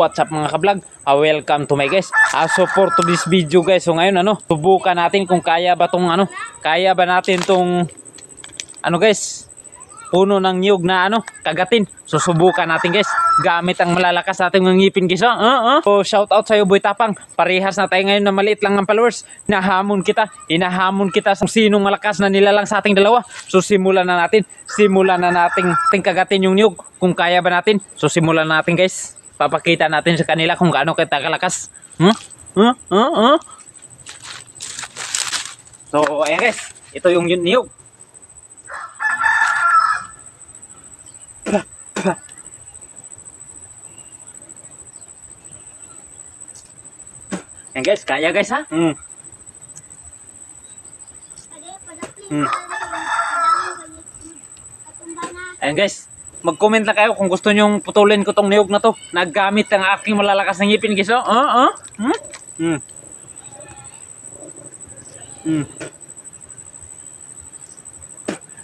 what's up mga kablog? Welcome to my guys. So for to this video guys, so ngayon subukan natin kung kaya ba tong kaya ba natin tong guys, puno ng niyog na kagatin. So subukan natin guys, gamit ang malalakas nating mga ngipin guys. So shout out sa iyo Boy Tapang. Parehas na tayo ngayon na maliit lang ang followers. Hinahamon kita kung sinong malakas na nilalang sa ating dalawa. So simulan na natin kagatin yung niyog kung kaya ba natin. So simulan na natin guys. Papakita natin sa kanila kung gaano kita kalakas. So ayan guys, ito yung niyog. Yan guys, kaya guys ha? Ayan guys, mag-comment lang kayo kung gusto nyong putulin ko tong niyog na to. Naggamit ang aking malalakas na ngipin guys.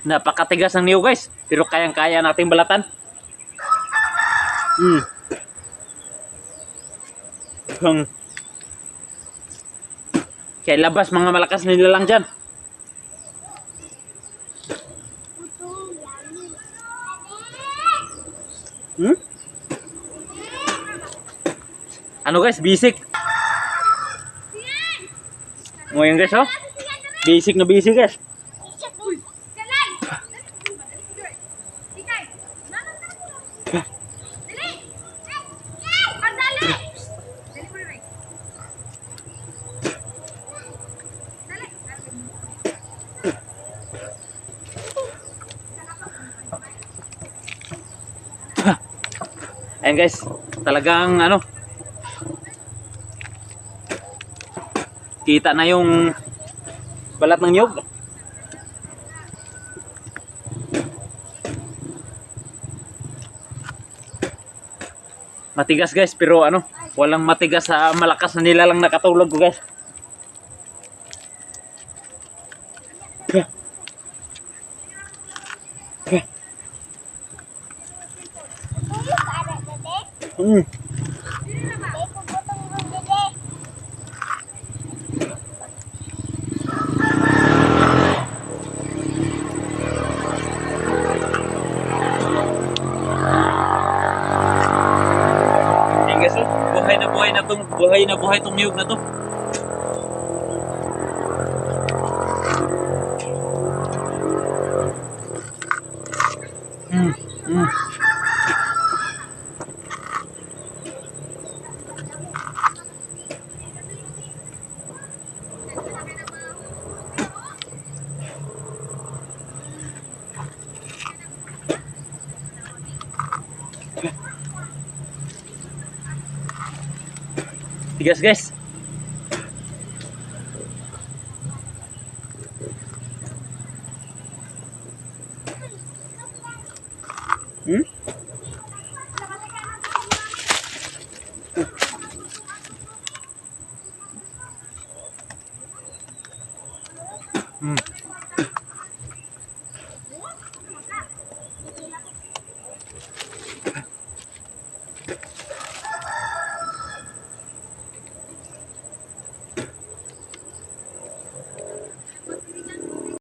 Napakatigas ng niyog guys, pero kayang-kaya nating balatan. Kaya labas mga malakas na nilalang dyan. Ano guys, basic. Mo yan guys Basic na basic guys. Ayan guys, talagang kita na yung balat ng niyog. Matigas guys, pero walang matigas sa malakas na nilalang nakatulog ko guys. Guys, buhay na buhay tong niyog na to. Tigas guys.